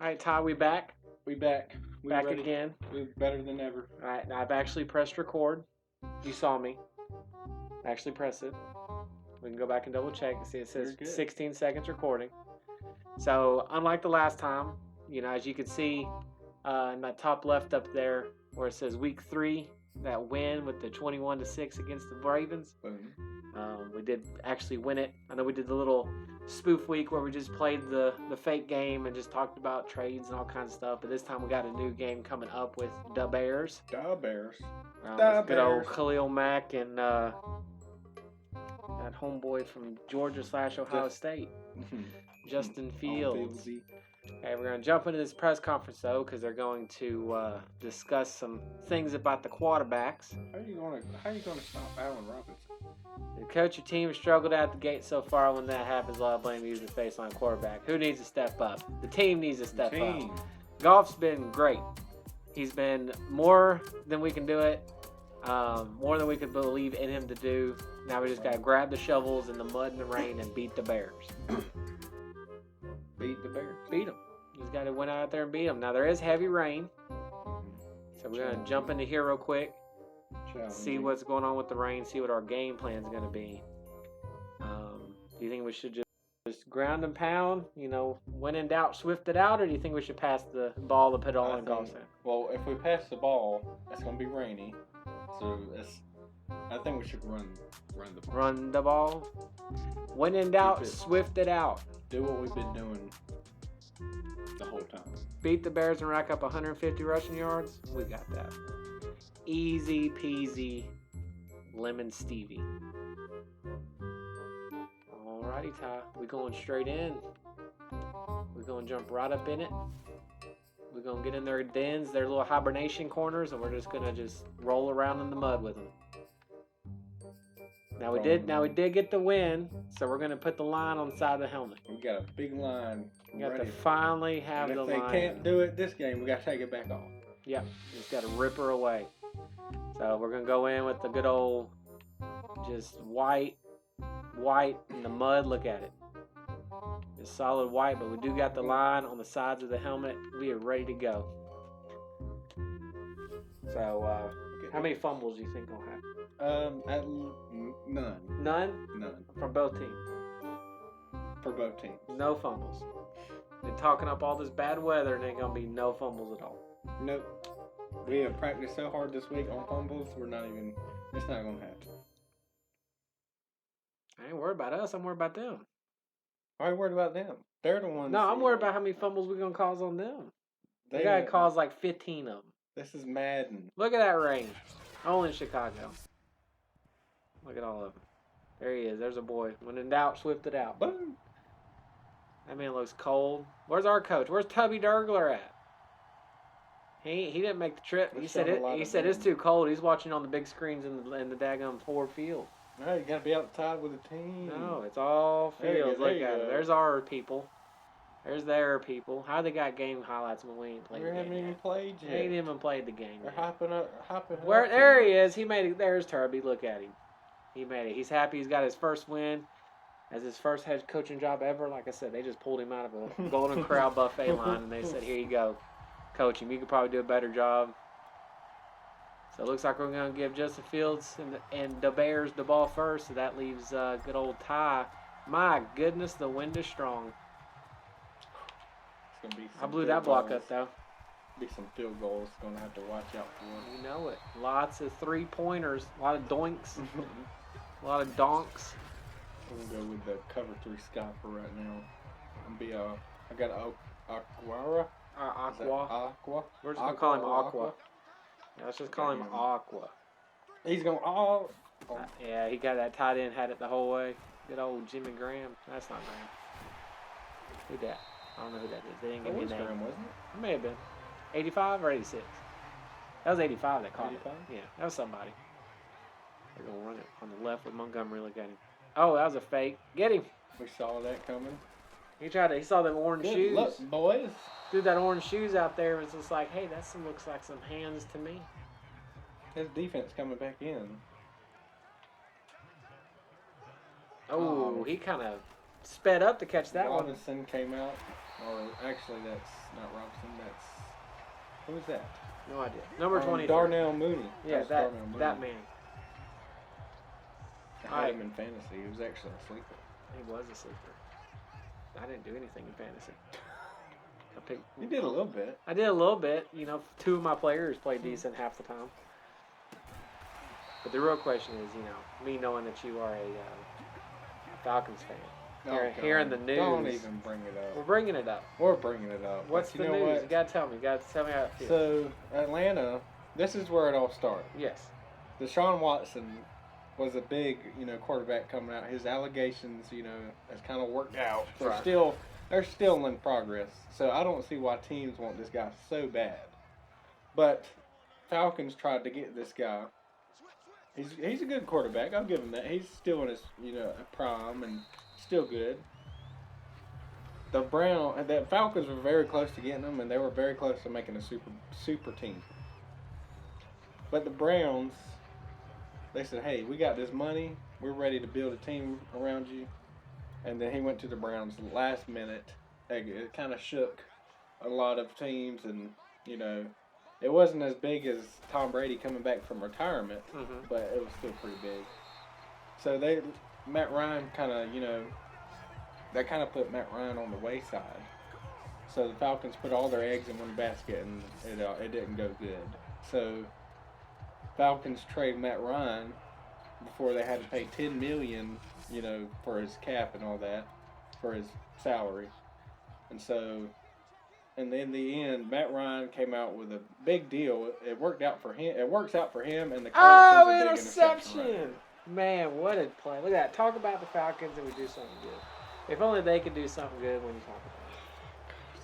All right, Ty, we back. We back. We Back ready. again. We're better than ever. All right, now I've actually pressed record. You saw me. I actually pressed it. We can go back and double check and see it says 16 seconds recording. So, unlike the last time, as you can see in that top left up there where it says week 3, that win with the 21-6 against the Ravens. Boom. We did actually win it. I know we did the little spoof week where we just played the fake game and just talked about trades and all kinds of stuff. But this time we got a new game coming up with the Bears. The Bears. Good old Khalil Mack and that homeboy from Georgia/Ohio State, Justin Fields. Okay, we're going to jump into this press conference, though, because they're going to discuss some things about the quarterbacks. How are you going to stop Allen Robinson? The coach, your team has struggled out the gate so far. When that happens, a lot of blame using the baseline quarterback. Who needs to step up? The team needs to step up. Goff's been great. He's been more than we can do it, more than we could believe in him to do. Now we just got to grab the shovels in the mud and the rain and beat the Bears. Beat the Bears. Beat them. You just got to went out there and beat them. Now there is heavy rain, so we're going to jump into here real quick. See what's going on with the rain, see what our game plan is going to be. Do you think we should just ground and pound, when in doubt, swift it out, or do you think we should pass the ball to put it all in Goff's hand? Well, if we pass the ball, it's going to be rainy, so I think we should run the ball. Run the ball. When in doubt, swift it out. Do what we've been doing the whole time. Beat the Bears and rack up 150 rushing yards. We got that. Easy peasy, lemon Stevie. Alrighty, Ty. We going straight in. We're going to jump right up in it. We're going to get in their dens, their little hibernation corners, and we're just going to just roll around in the mud with them. Now we did get the win, so we're going to put the line on the side of the helmet. We got a big line. We got to finally have the line. If they can't do it this game, we got to take it back off. Yep, just got to rip her away. So we're going to go in with the good old just white in the mud. Look at it. It's solid white, but we do got the line on the sides of the helmet. We are ready to go. So how many fumbles do you think we'll have? None. None? None. From both teams? For both teams. No fumbles. Been talking up all this bad weather and ain't going to be no fumbles at all. Nope. We have practiced so hard this week on fumbles, it's not going to happen. I ain't worried about us, I'm worried about them. Why are you worried about them? They're the ones. No, I'm worried about how many fumbles we're going to cause on them. They got to cause like 15 of them. This is Madden. Look at that rain. Only in Chicago. Look at all of them. There he is. There's a boy. When in doubt, swift it out. Boom. That man looks cold. Where's our coach? Where's Tubby Durgler at? He didn't make the trip. He said it's too cold. He's watching on the big screens in the daggum Ford field. No, you got to be outside with the team. No, it's all fields. Look at it. There's our people. There's their people. How they got game highlights when we ain't played the game? We haven't even played yet. They ain't even played the game They're yet. hopping up. There he is. He made it. There's Turby. Look at him. He made it. He's happy. He's got his first win as his first head coaching job ever. Like I said, they just pulled him out of a Golden Corral buffet line, and they said, here you go. Coach him. You could probably do a better job. So it looks like we're going to give Justin Fields and the Bears the ball first. So that leaves good old Ty. My goodness, the wind is strong. It's gonna be I blew that block up, though. Be some field goals. Going to have to watch out for. You know it. Lots of three-pointers. A lot of doinks. A lot of donks. I'm going to go with the cover 3 sky for right now. I got Aquara. Aqua. We're just going to call him Aqua. Yeah, let's just call him Aqua. He's going, yeah, he got that tight end, had it the whole way. Good old Jimmy Graham. That's not Graham. Who that? I don't know who that is. They didn't give me a name. Graham, wasn't it? It may have been. 85 or 86? That was 85 that caught 85? it. Yeah, that was somebody. They're going to run it on the left with Montgomery. Look at him. Oh, that was a fake. Get him. We saw that coming. He saw them orange shoes. Look, boys. Threw that orange shoes out there and was just like, hey, that looks like some hands to me. His defense coming back in. Oh, he kind of sped up to catch that one. Robinson came out. or actually that's not Robinson. That's who is that? No idea. Number 23. Darnell Mooney. Yeah, That's that Darnell Mooney. that man. I had him in fantasy. He was actually a sleeper. He was a sleeper. I didn't do anything in fantasy. You did a little bit. I did a little bit. You know, 2 of my players played decent half the time. But the real question is, you know, me knowing that you are a Falcons fan. Here in the news. Don't even bring it up. We're bringing it up. We're bringing it up. What's the news? What? You gotta tell me. You gotta tell me how it feels. So Atlanta, this is where it all started. Yes. Deshaun Watson was a big, quarterback coming out. His allegations, has kind of worked out. They're still in progress. So I don't see why teams want this guy so bad. But Falcons tried to get this guy. He's a good quarterback. I'll give him that. He's still in his, prime and still good. The Falcons were very close to getting him, and they were very close to making a super team. But the Browns, they said, "Hey, we got this money. We're ready to build a team around you." And then he went to the Browns last minute. It kind of shook a lot of teams, and it wasn't as big as Tom Brady coming back from retirement, but it was still pretty big. So Matt Ryan that kind of put Matt Ryan on the wayside. So the Falcons put all their eggs in one basket, and it didn't go good. So Falcons trade Matt Ryan before they had to pay $10 million, for his cap and all that, for his salary. And so, and in the end, Matt Ryan came out with a big deal. It worked out for him. It works out for him, and the Colts big interception! Right. Man, what a play! Look at that. Talk about the Falcons, and we do something good. If only they could do something good when you talk about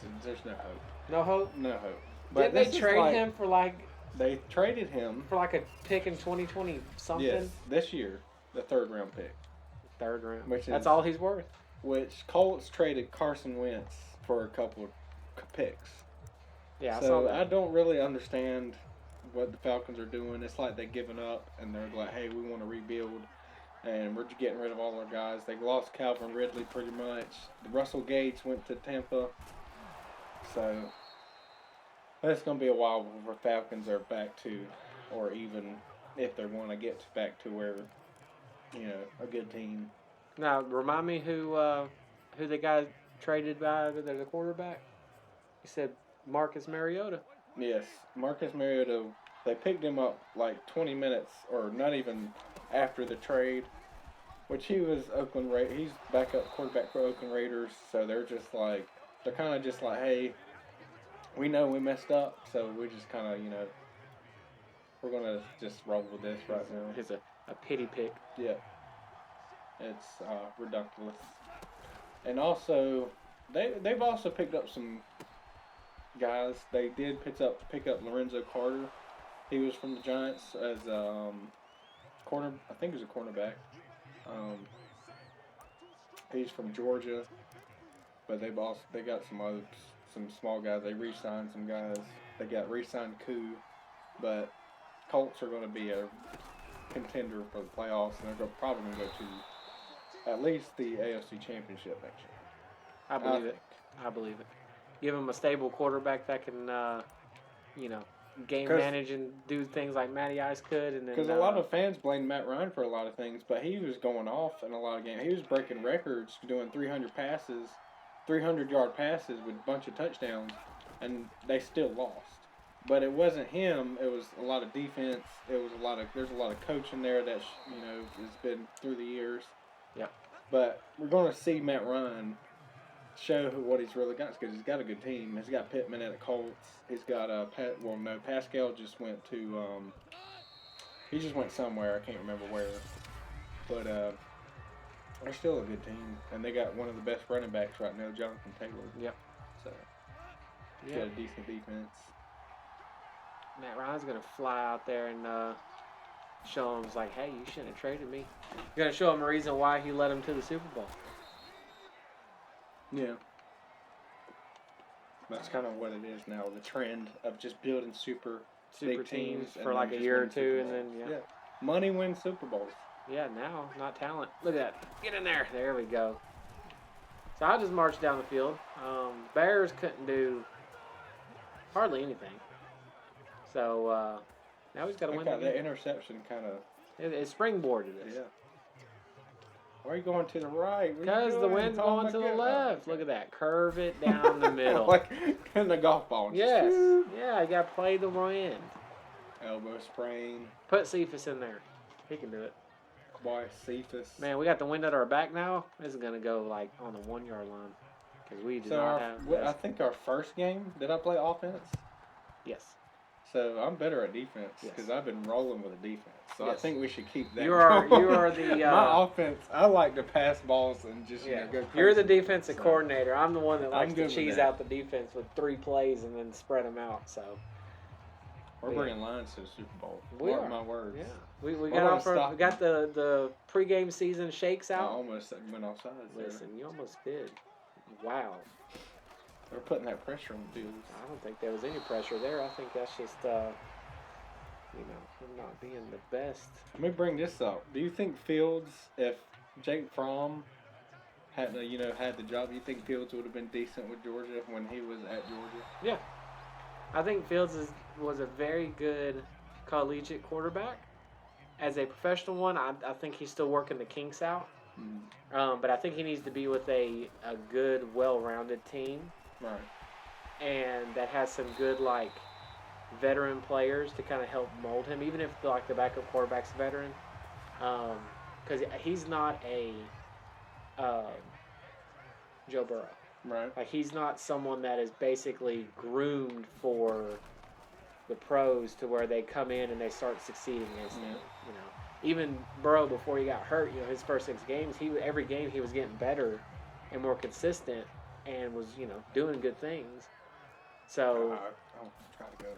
it. There's no hope. No hope? No hope. But did they trade him for They traded him for a pick in 2020 something? Yes, this year, the 3rd round pick. 3rd round. That's all he's worth. Which Colts traded Carson Wentz for a couple of picks. Yeah, I so saw that. I don't really understand what the Falcons are doing. It's like they've given up, and they're like, "Hey, we want to rebuild, and we're getting rid of all our guys." They lost Calvin Ridley pretty much. Russell Gage went to Tampa. So it's going to be a while before Falcons are back to, or even if they want to get back to where, a good team. Now, remind me who the guy traded by the quarterback? He said Marcus Mariota. Yes, Marcus Mariota. They picked him up 20 minutes, or not even after the trade, which he was he's backup quarterback for Oakland Raiders. So they're kind of just like, hey, we know we messed up, so we just kind of, we're going to just roll with this right now. It's a pity pick. Yeah. It's ridiculous. And also, they've also picked up some guys. They did pick up Lorenzo Carter. He was from the Giants as corner. I think he was a cornerback. He's from Georgia, but they got some small guys. They re-signed some guys. They got re-signed Koo, but Colts are going to be a contender for the playoffs, and they're probably going to go to at least the AFC Championship next year. I believe it. Give them a stable quarterback that can, game manage and do things like Matty Ice could. And then because a lot of fans blame Matt Ryan for a lot of things, but he was going off in a lot of games. He was breaking records, doing 300-yard passes with a bunch of touchdowns, and they still lost. But it wasn't him. It was a lot of defense. There's a lot of coaching there that has been through the years. Yeah. But we're going to see Matt Ryan show what he's really got, because he's got a good team. He's got Pittman at the Colts. He's got Pascal just went to he just went somewhere. I can't remember where. But they're still a good team, and they got one of the best running backs right now, Jonathan Taylor. Yep. So he's got a decent defense. Matt Ryan's gonna fly out there and show him, hey, you shouldn't have traded me. You're gonna show him a reason why he led him to the Super Bowl. Yeah. That's kind of what it is now, the trend of just building super big teams for a year or two, and then, yeah. Money wins Super Bowls. Yeah, now, not talent. Look at that. Get in there. There we go. So I just marched down the field. Bears couldn't do hardly anything. So now we've got to win the That game. interception kind of. It springboarded us. Yeah. Why are you going to the right? Because the wind's going to the left. Look at that. Curve it down the middle. Like in the golf ball. Yes. Yeah, you got to play the wind. Elbow sprain. Put Cephas in there. He can do it. Boy, Cephas. Man, we got the wind at our back now. This is going to go like on the 1 yard line. Because we do not have. I think our first game, did I play offense? Yes. So I'm better at defense Yes. because I've been rolling with a defense. So Yes. I think we should keep that. You are going. the. My offense. I like to pass balls and just Yeah. go crazy. You're the defensive coordinator. I'm the one that I'm likes to good with cheese that. out the defense with 3 plays and then spread them out. So We're bringing lines to the Super Bowl. We Mark are. my words. yeah, we We're got gonna off. We got the pregame season shakes I out. almost went offside there. Listen, you almost did. Wow. They're putting that pressure on the Fields. I don't think there was any pressure there. I think that's just him not being the best. Let me bring this up. Do you think Fields, if Jake Fromm had the job, you think Fields would have been decent with Georgia when he was at Georgia? Yeah, I think Fields was a very good collegiate quarterback. As a professional one, I think he's still working the kinks out. Mm. But I think he needs to be with a good, well-rounded team. Right. And that has some good, veteran players to kind of help mold him, even if, the backup quarterback's a veteran. Because he's not a Joe Burrow. Right. He's not someone that is basically groomed for the pros to where they come in and they start succeeding instantly. Even Burrow, before he got hurt, his first 6 games, every game he was getting better and more consistent and was, doing good things. So I'll try to go to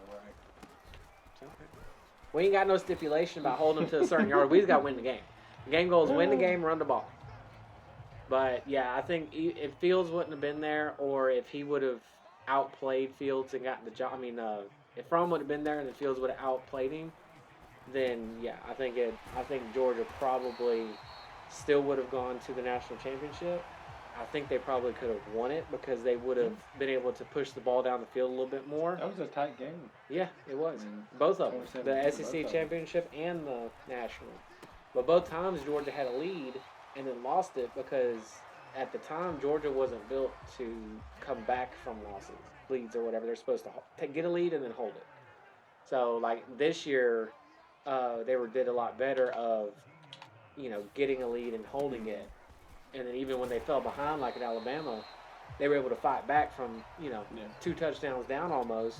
right. we ain't got no stipulation about holding him to a certain yard. We just got to win the game. The game goal is win the game, run the ball. But, yeah, I think if Fields wouldn't have been there, or if he would have outplayed Fields and gotten the job, if Fromm would have been there and the Fields would have outplayed him, then, yeah, I think Georgia probably still would have gone to the national championship. I think they probably could have won it because they would have been able to push the ball down the field a little bit more. That was a tight game. Yeah, it was. Both of them. The SEC championship and the national. But both times Georgia had a lead and then lost it because at the time Georgia wasn't built to come back from leads or whatever. They're supposed to get a lead and then hold it. So, this year, they did a lot better of, getting a lead and holding it. And then even when they fell behind, like in Alabama, they were able to fight back from, 2 touchdowns down almost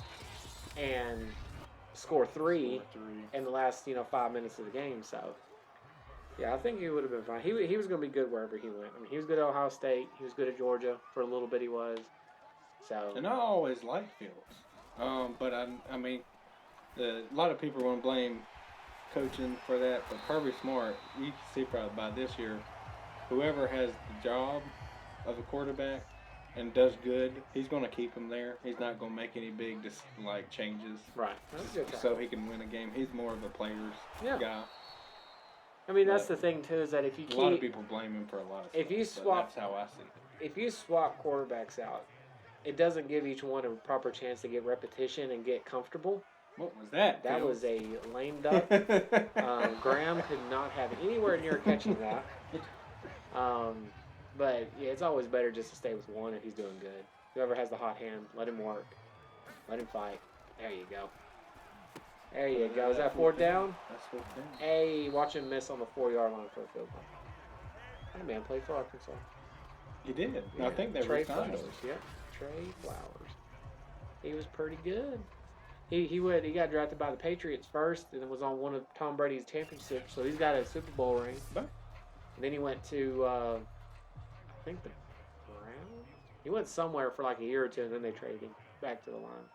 and score 3 in the last, 5 minutes of the game. So, yeah, I think he would have been fine. He was going to be good wherever he went. He was good at Ohio State. He was good at Georgia for a little bit he was. So. And I always liked Fields. But, a lot of people want to blame coaching for that. But Kirby Smart, you can see probably by this year, whoever has the job of a quarterback and does good, he's going to keep him there. He's not going to make any big changes. Right. That's a good job. So he can win a game. He's more of a player's guy. That's the thing too, is that if you a lot of people blame him for a lot of stuff. If you swap, that's how I see it. If you swap quarterbacks out, it doesn't give each one a proper chance to get repetition and get comfortable. What was that? That Phil? was a lame duck. Graham could not have anywhere near catching that. But yeah, it's always better just to stay with one if he's doing good. Whoever has the hot hand, let him work. Let him fight. There you go. There you go. Is that 4th down? That's 4th down. Hey, watch him miss on the 4-yard line for a field goal. That man played for Arkansas. He did. Yeah, I think they Trey re-signed him. Flowers. Yep, Trey Flowers. He was pretty good. He got drafted by the Patriots first, and then was on one of Tom Brady's championships. So he's got a Super Bowl ring. But And then he went to I think the Browns. He went somewhere for a year or 2, and then they traded him back to the Lions.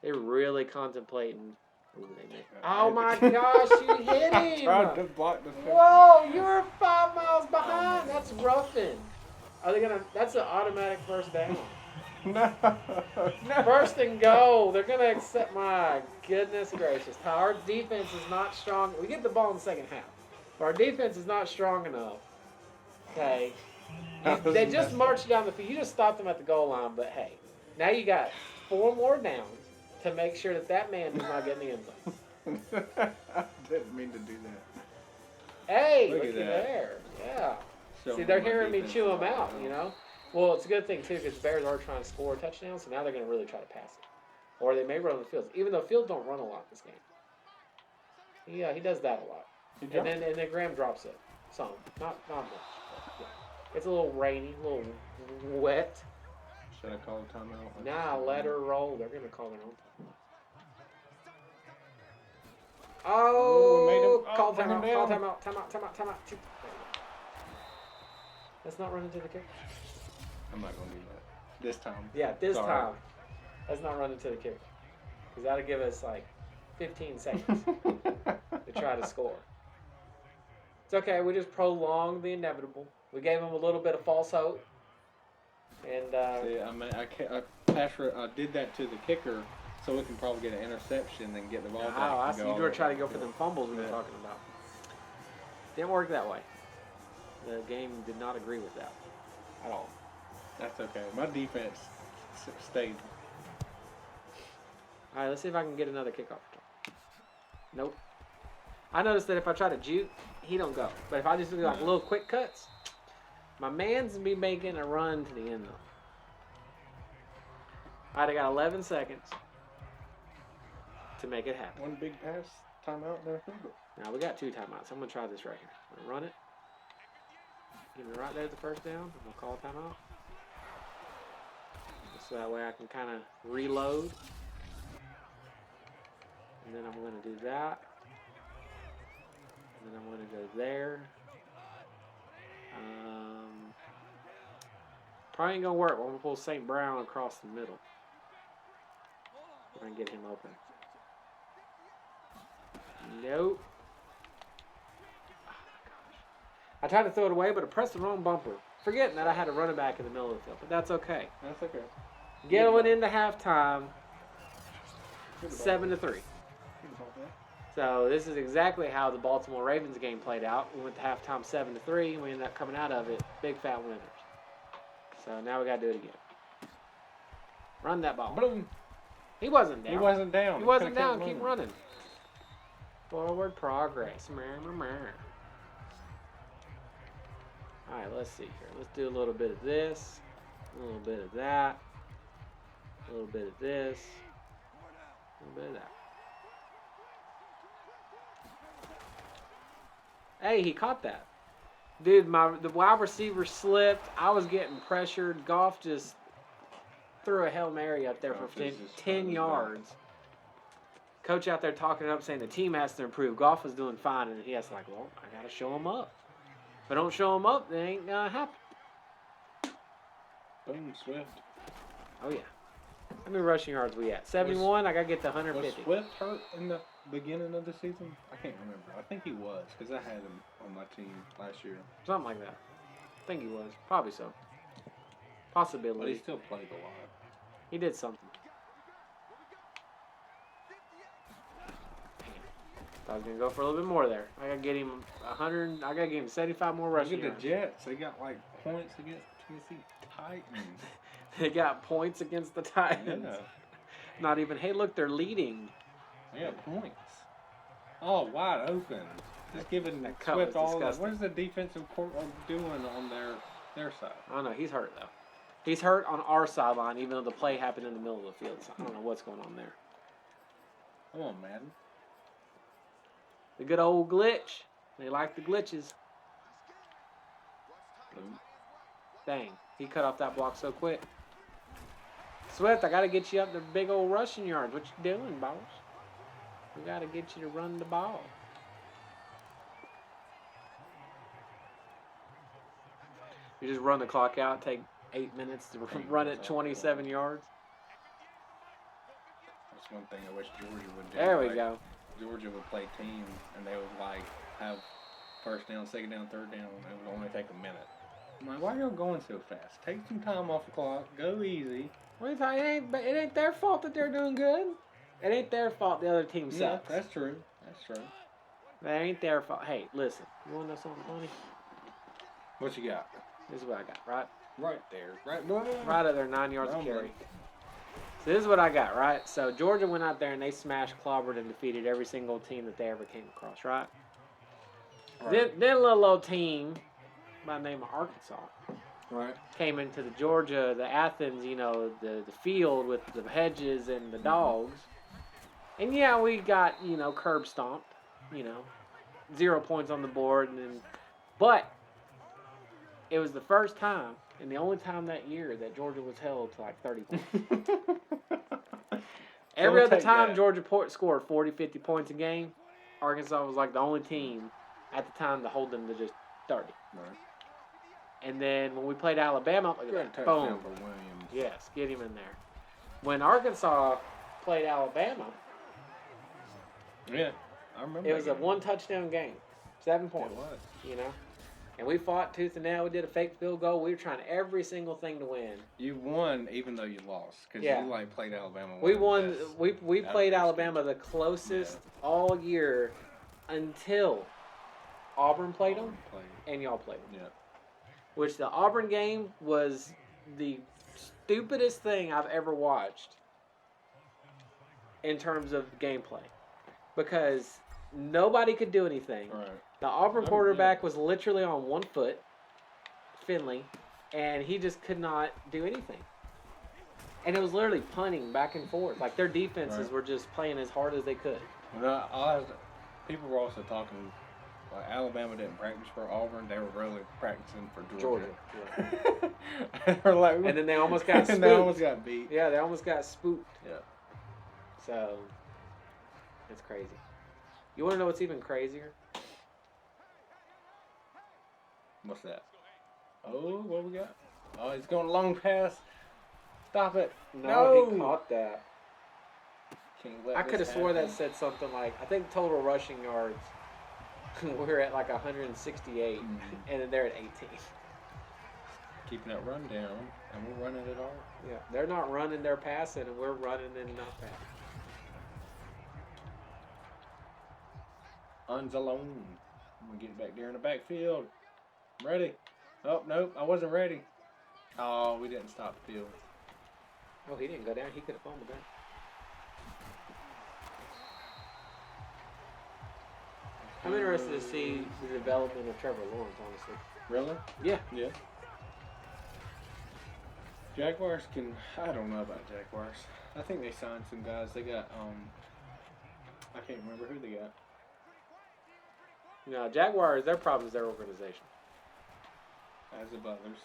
They're really contemplating. Ooh, they may. Oh my gosh! You hit I him! tried to block the field. Whoa! You're 5 miles behind. That's roughing. Are they gonna? That's an automatic first down. No. First and goal. They're gonna accept. My goodness gracious! Our defense is not strong. We get the ball in the second half, but our defense is not strong enough. Okay, They just marched down the field. You just stopped them at the goal line, but hey, now you got 4 more downs to make sure that man does not get in the end zone. I didn't mean to do that. Hey, Look looky at that. there. Yeah. Show See, me they're my hearing me defense chew is them all out, about. you know? Well, it's a good thing, too, because the Bears are trying to score a touchdown, so now they're going to really try to pass it. Or they may run on the field, even though Fields don't run a lot this game. Yeah, he does that a lot. And then Graham drops it. Some. Not much. But yeah. It's a little rainy, a little wet. Should I call a timeout? Nah, let her roll. They're going to call their own timeout. Oh, call timeout. Let's not run into the kicker. I'm not going to do that. This time. Yeah, this Sorry. time. Let's not run into the kicker. Because that'll give us like 15 seconds to try to score. It's okay. We just prolonged the inevitable. We gave them a little bit of false hope. And See, I did that to the kicker so we can probably get an interception and get the ball back. I see. You were trying to go for them fumbles we were talking about. Didn't work that way. The game did not agree with that at all. That's okay. My defense stayed. All right, let's see if I can get another kickoff. Nope. I noticed that if I try to juke, he don't go. But if I just do like little quick cuts, my man's be making a run to the end zone. All right, I got 11 seconds to make it happen. One big pass, timeout there. Now we got 2 timeouts. I'm gonna try this right here. I'm gonna run it. Give me right there at the first down. I'm gonna call a timeout. So that way I can kind of reload. And then I'm gonna do that. And then I'm gonna go there. Probably ain't gonna work. I'm gonna pull St. Brown across the middle. Try and get him open. Nope. Oh my gosh. I tried to throw it away, but I pressed the wrong bumper. Forgetting that I had a running back in the middle of the field, but that's okay. That's okay. Going into halftime, 7-3. So this is exactly how the Baltimore Ravens game played out. We went to halftime 7-3, and we ended up coming out of it big fat winners. So now we gotta do it again. Run that ball. Boom. He wasn't down. He wasn't down. He wasn't down. Keep running. Forward progress. All right, let's see here. Let's do a little bit of this, a little bit of that, a little bit of this, a little bit of that. Hey, he caught that. Dude, the wide receiver slipped. I was getting pressured. Goff just threw a Hail Mary up there for 10 yards. Coach out there talking it up, saying the team has to improve. Goff was doing fine, and he has like, well, I got to show him up. If I don't show him up, it ain't going to happen. Boom, Swift. Oh, yeah. How many rushing yards we at? 71? I got to get to 150. Was Swift hurt in the beginning of the season? I can't remember. I think he was, because I had him on my team last year. Something like that. I think he was. Probably so. Possibility. But he still played a lot. He did something. I was gonna go for a little bit more there. I gotta get him 100. I gotta get him 75 more rushing Look yards. at the Jets. They got like points against Tennessee Titans. They got points against the Titans. Yeah. Not even. Hey, look, they're leading. They got points. Oh, wide open. Just giving That cut Swift was all that. disgusting. What is the defensive court doing on their side? I don't know. He's hurt though. He's hurt on our sideline, even though the play happened in the middle of the field. So I don't know what's going on there. Come on, Madden. The good old glitch. They like the glitches. Boom. Dang, he cut off that block so quick. Swift, I gotta get you up to big old rushing yards. What you doing, boss? We gotta get you to run the ball. You just run the clock out, take 8 minutes to run it 27 yards. That's one thing I wish Georgia would do. There we Like, go. Georgia would play team, and they would like have first down, second down, third down, and it would only take a minute. I'm like, why are y'all going so fast? Take some time off the clock. Go easy. What are you talking? It ain't their fault that they're doing good. It ain't their fault the other team Yeah, sucks. that's true. That's true. That ain't their fault. Hey, listen. You want to know something funny? What you got? This is what I got, right? Right there. Right Right at their 9 yards of Rumbling. carry. So this is what I got, right? So Georgia went out there and they smashed, clobbered, and defeated every single team that they ever came across, right? Then a little old team by the name of Arkansas Right. came into the Georgia, the Athens, the field with the hedges and the dogs. And yeah, we got, curb stomped, 0 points on the board. But it was the first time and the only time that year that Georgia was held to like 30 points. Every other time Georgia scored 40, 50 points a game, Arkansas was like the only team at the time to hold them to just 30. Right. And then when we played Alabama, look at that, boom. For Williams. Yes, get him in there. When Arkansas played Alabama, Yeah, I remember. it was a 1-touchdown game, 7 points. It was. And we fought tooth and nail. We did a fake field goal. We were trying every single thing to win. You won even though you lost because you played Alabama. We won. We played Alabama the closest all year until Auburn played them and y'all played them. Yeah. Which the Auburn game was the stupidest thing I've ever watched in terms of gameplay, because nobody could do anything. Right. The Auburn quarterback was literally on 1 foot, Finley, and he just could not do anything. And it was literally punting back and forth. Like their defenses were just playing as hard as they could. People were also talking. Alabama didn't practice for Auburn; they were really practicing for Georgia. Yeah. And then they almost got spooked. And they almost got beat. Yeah, they almost got spooked. Yeah. So, it's crazy. You want to know what's even crazier? What's that? Oh, what we got? Oh, he's going long pass. Stop it. No, he caught that. Can't let I this could have swore that happen. said something like, I think total rushing yards, we're at like 168, and then they're at 18. Keeping that run down, and we're running it all. Yeah, they're not running, they're passing, and we're running and not passing. Un's alone. I'm going to get back there in the backfield. I'm ready. Oh, nope, I wasn't ready. Oh, we didn't stop the field. Oh, he didn't go down. He could have fumbled that. I'm interested to see the development of Trevor Lawrence, honestly. Really? Yeah. Yeah. Jaguars can... I don't know about Jaguars. I think they signed some guys. They got, I can't remember who they got. No, Jaguars, their problem is their organization. As the Butlers.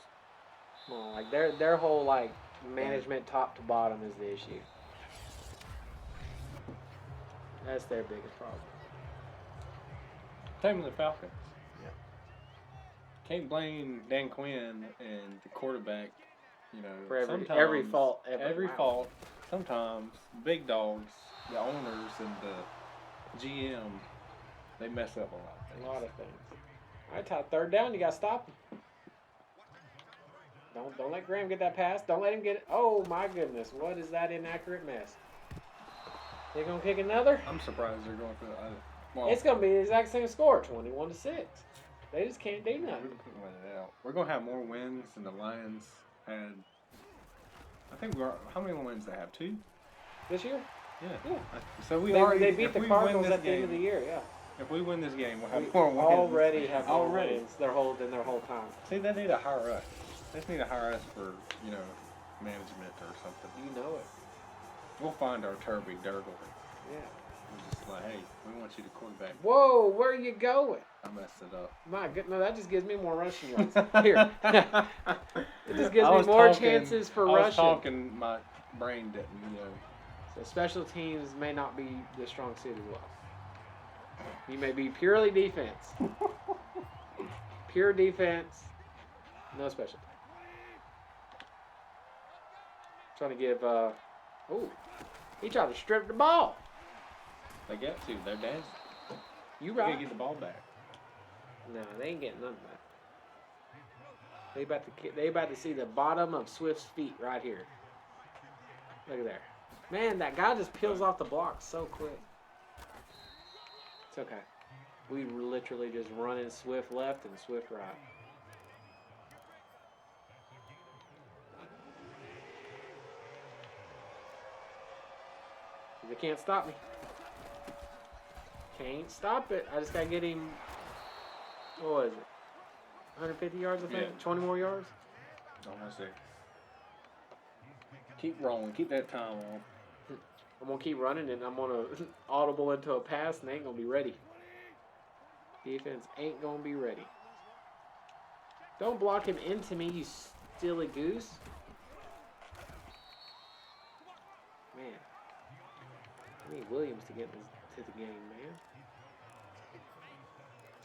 Well, like their whole like management top to bottom is the issue. That's their biggest problem. Same with the Falcons. Yeah. Can't blame Dan Quinn and the quarterback, For every fault ever. Every fault. Sometimes big dogs, the owners and the GM, they mess up a lot. A lot of things. All right, Todd, 3rd down, you got to stop him. Don't let Graham get that pass. Don't let him get it. Oh, my goodness. What is that inaccurate mess? They're going to kick another? I'm surprised they're going for it's going to be the exact same score, 21-6. They just can't do nothing. We're going to have more wins than the Lions had. I think how many wins they have? 2? This year? Yeah. So they beat the Cardinals at the end of the year, yeah. If we win this game, we'll have more wins. Already have more wins their whole time. See, they need to hire us. They just need to hire us for, management or something. You know it. We'll find our Turby Durgle. Yeah. We're just like, hey, we want you to quarterback. Whoa, where are you going? I messed it up. My goodness, no, that just gives me more rushing yards. Here. It just gives me more chances for rushing. I was talking, my brain didn't, So special teams may not be the strong suit as well. You may be purely defense. Pure defense, no special teams. Trying to give, he tried to strip the ball. They got to. They're dancing. You right. They gotta get the ball back. No, they ain't getting none of that. They about to see the bottom of Swift's feet right here. Look at there. Man, that guy just peels off the block so quick. It's okay. We were literally just running Swift left and Swift right. They can't stop me. Can't stop it. I just got to get him, what was it? 150 yards, I think? Yeah. 20 more yards? I want to see. Keep rolling. Keep that time on. I'm going to keep running, and I'm going to audible into a pass, and they ain't going to be ready. Defense ain't going to be ready. Don't block him into me, you silly goose. Man. I need Williams to get to the game, man.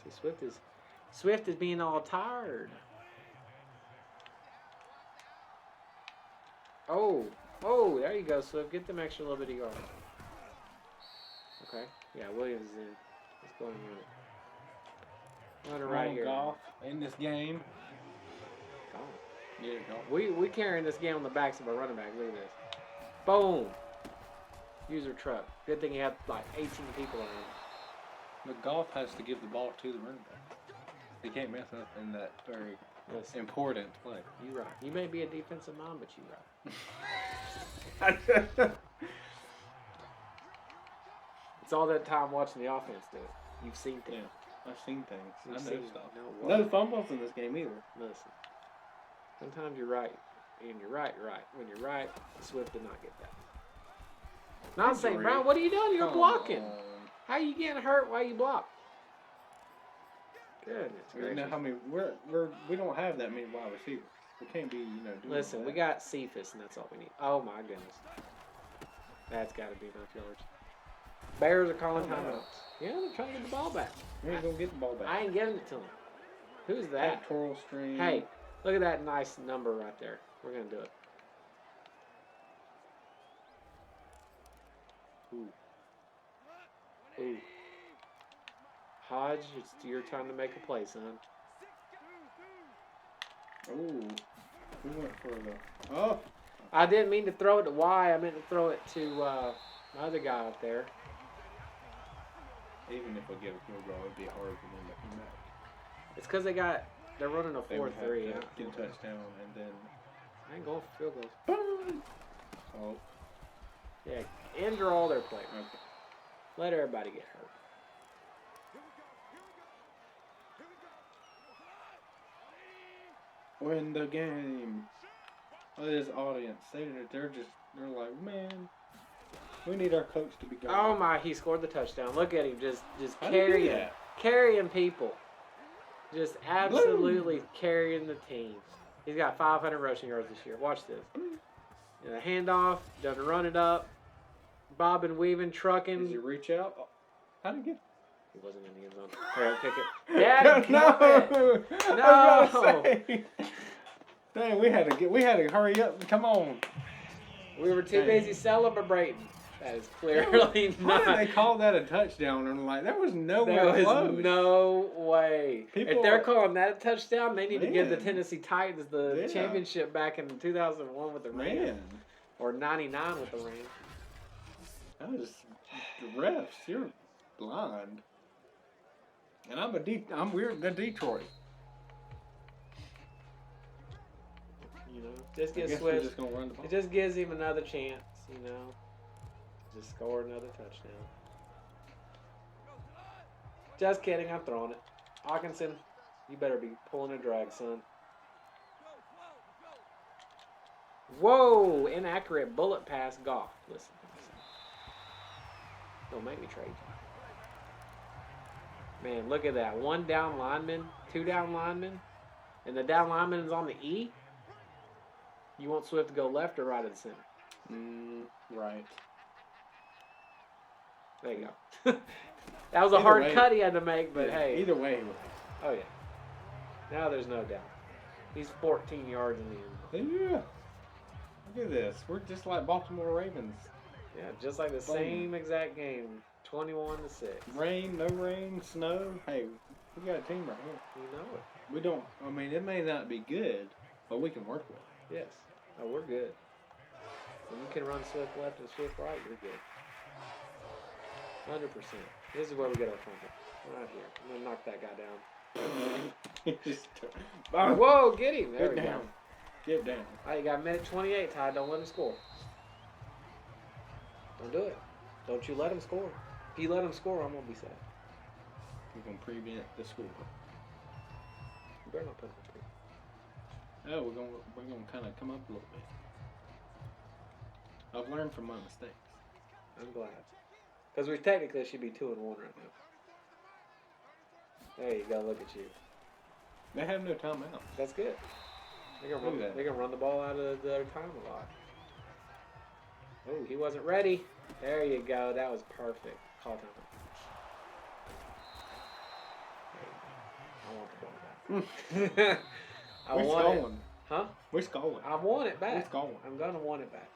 See, Swift is being all tired. Oh, there you go, Swift. Get them extra little bit of yards. Okay, yeah, Williams is in. Let's go and run it. Run it right here. Golf in this game. Gone. Yeah, golf. We carrying this game on the backs of our running back. Look at this. Boom. User truck. Good thing he had like 18 people around him. But golf has to give the ball to the running back. He can't mess up in that very important play. You right. You may be a defensive mind, but you right. It's all that time watching the offense do it. You've seen things. Yeah, I've seen things. You've I know seen stuff. No No fumbles in this game either. Listen. Sometimes you're right. And you're right. When you're right, Swift did not get that. Not saying, Brown, what are you doing? You're blocking. How are you getting hurt while you block? Goodness gracious. You know how many we don't have that many wide receivers. We can't be, doing Listen, that. we got Cephas, and that's all we need. Oh my goodness. That's got to be enough yards. Bears are calling timeouts. Yeah, they're trying to get the ball back. We ain't gonna get the ball back. I ain't giving it to them. Who's that? Pectoral string. Hey, look at that nice number right there. We're gonna do it. Ooh. Hodge, it's your time to make a play, son. Ooh. We went for the... Oh! I didn't mean to throw it to Y. I meant to throw it to my other guy up there. Even if we get a field goal, it'd be hard for them to come back. It's because they're running a 4-3. Get a touchdown and then... I ain't going for field goals. Boom! Oh. Yeah, end all their players. Okay. Let everybody get hurt. Win the game. This audience, they're like, man, we need our coach to be gone. Oh my, he scored the touchdown. Look at him, just How did he do carrying people. Just absolutely carrying the team. He's got 500 rushing yards this year. Watch this. And a handoff, doesn't run it up. Bobbing, weaving, trucking. Did you reach out? Oh, how did he get? He wasn't in the end zone. Here, kick it. Dad, no. Dang, we had to hurry up. Come on. We were too busy celebrating. That is clearly not. How did they call that a touchdown? And like, there was nowhere There close. was no way. If they're calling that a touchdown, they need to give the Man. Tennessee Titans the championship back in 2001 with the Rams. Man. Or 99 with the Rams. That was the refs. You're blind. And I'm weird. The Detroit. Just get Swift. Swift. It just gives him another chance. Just score another touchdown. Just kidding. I'm throwing it. Hawkinson, you better be pulling a drag, son. Whoa! Inaccurate bullet pass. Goff. Listen. Don't make me trade. Man, look at that. 1 down lineman, 2 down linemen, and the down lineman is on the E. You want Swift to go left or right of the center? Right. There you go. That was a hard cut he had to make, but hey. Either way. Oh, yeah. Now there's no doubt. He's 14 yards in the end zone. Yeah. Look at this. We're just like Baltimore Ravens. Yeah, just like the same exact game. 21-6. Rain, no rain, snow. Hey, we got a team right here. You know it. We don't, I mean, it may not be good, but we can work with it. Yes. Oh, we're good. When you can run Swift left and Swift right, you're good. 100%. This is where we get our fumble. Right here. I'm going to knock that guy down. Whoa, get him. There we go. Get down. All right, you got a minute 28, Ty. Don't let him score. Don't do it. Don't you let them score. If you let them score, I'm gonna be sad. We're gonna prevent the score. You better not put them in. Oh, we're gonna kind of come up a little bit. I've learned from my mistakes. I'm glad. Because we technically should be 2-1 right now. There you go. Look at you. They have no timeout. That's good. They're gonna run the ball out of their time a lot. Oh, he wasn't ready. There you go. That was perfect. Call time. I want the ball back. We're scoring. Huh? We're scoring. I want it back. We're scoring. I'm gonna want it back.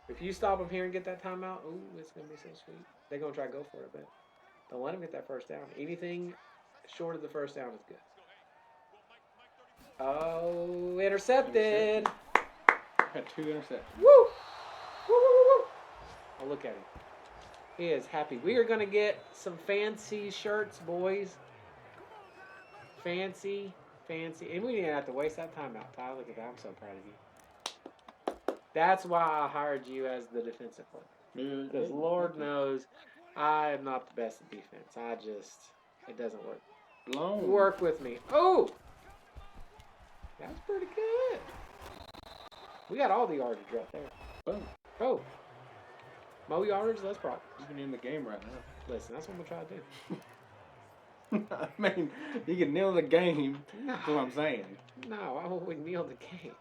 If you stop them here and get that timeout, ooh, it's gonna be so sweet. They're gonna try to go for it, but don't let them get that first down. Anything short of the first down is good. Oh, intercepted. Had 2 interceptions. Woo! Woo, woo, woo, woo. Oh, look at him. He is happy. We are going to get some fancy shirts, boys. Fancy. And we didn't have to waste that time out, Ty. Look at that. I'm so proud of you. That's why I hired you as the defensive player. Because Lord knows I am not the best at defense. It doesn't work. Long. Work with me. Oh! That was pretty good. We got all the yardage right there. Boom. Oh. More yardage, less problems. You can end the game right now. Listen, that's what I'm going to try to do. I mean, you can nail the game. No. That's what I'm saying. No, I won't kneel the game.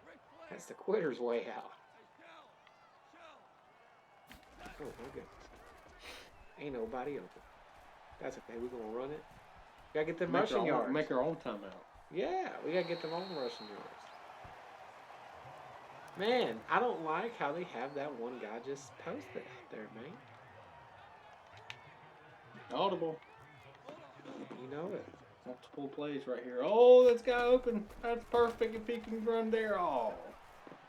That's the quitter's way out. Oh, my goodness. Ain't nobody open. That's okay. We're going to run it. We got to get them rushing yards. Make our own timeout. Yeah, we got to get them own rushing yards. Man, I don't like how they have that one guy just posted out there, man. Audible. You know it. Multiple plays right here. Oh, this guy open. That's perfect if he can run there. Oh.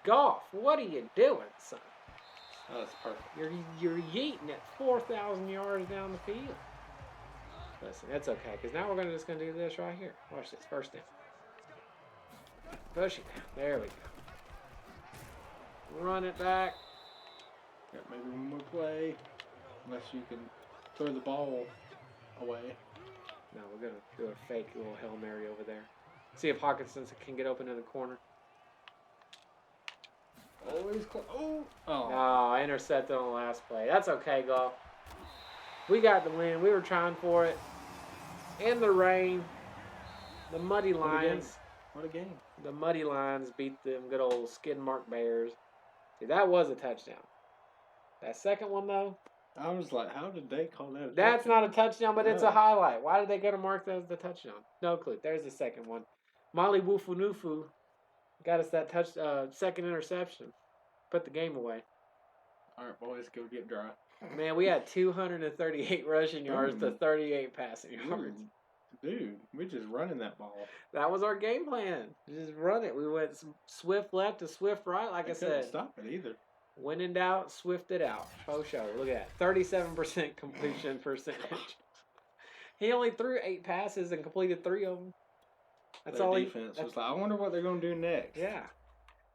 Goff, what are you doing, son? Oh, that's perfect. You're yeeting it 4,000 yards down the field. Listen, that's okay, because now we're just going to do this right here. Watch this. First down. Push it down. There we go. Run it back. Got maybe one more play. Unless you can throw the ball away. No, we're going to do a fake little Hail Mary over there. See if Hawkinson can get open in the corner. Always close. Oh. Oh, intercepted on the last play. That's okay, Goff. We got the win. We were trying for it. In the rain. The Muddy Lions. What a game. The Muddy Lions beat them good old skid mark Bears. See, that was a touchdown. That second one, though. I was like, how did they call that a touchdown? That's not a touchdown, but it's a highlight. Why did they go to mark that as the touchdown? No clue. There's the second one. Molly Wufunufu got us that second interception. Put the game away. All right, boys, go get dry. Man, we had 238 rushing yards to 38 passing yards. Dude, we're just running that ball. That was our game plan. Just run it. We went swift left to swift right, like I said. Stop it either. When in doubt, swift it out. Faux show. Look at that. 37% completion percentage. He only threw 8 passes and completed 3 of them. That's Their all defense was like, I wonder what they're going to do next. Yeah.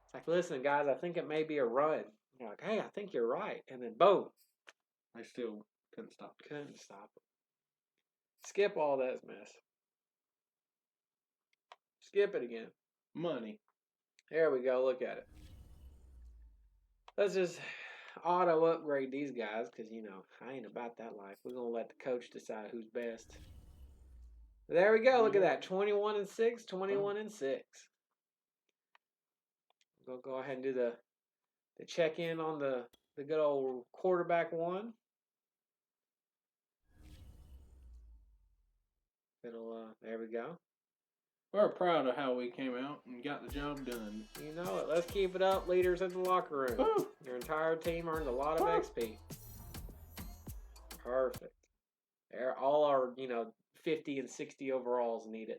It's like, listen, guys, I think it may be a run. You're like, hey, I think you're right. And then, boom. They still couldn't stop it. Couldn't stop it. Skip all that mess. Skip it again. Money. There we go. Look at it. Let's just auto upgrade these guys because, I ain't about that life. We're going to let the coach decide who's best. There we go. Look at that. 21-6, 21-6. We'll go ahead and do the check-in on the good old quarterback one. There we go. We're proud of how we came out and got the job done. You know it. Let's keep it up, leaders in the locker room. Woo! Your entire team earned a lot of XP. Perfect. All our, 50 and 60 overalls needed.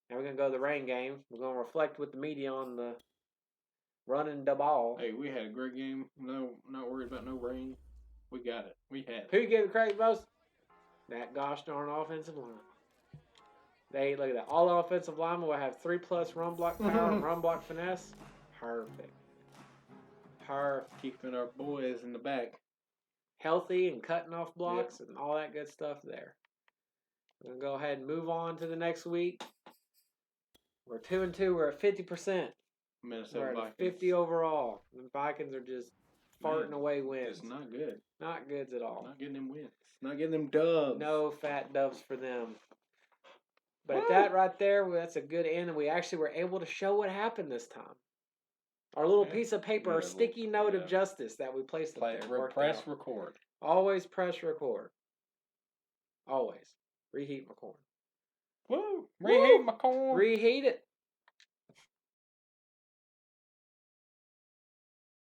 Now we're going to go to the rain game. We're going to reflect with the media on the running the ball. Hey, we had a great game. No, not worried about no rain. We got it. We had it. Who gave the credit most? That gosh darn offensive line. Look at that. All offensive linemen will have 3+ run block power and run block finesse. Perfect. Keeping our boys in the back healthy and cutting off blocks and all that good stuff there. We're going to go ahead and move on to the next week. We're 2-2. We're at 50%. Minnesota We're at Vikings. 50 overall. The Vikings are just farting away wins. It's not good. Not goods at all. Not getting them wins. Not getting them dubs. No fat dubs for them. But that right there, that's a good end. And we actually were able to show what happened this time. Our little piece of paper, our sticky note of justice that we placed up there. Press record. Always press record. Always. Reheat my corn. Woo! Reheat my corn. Reheat it.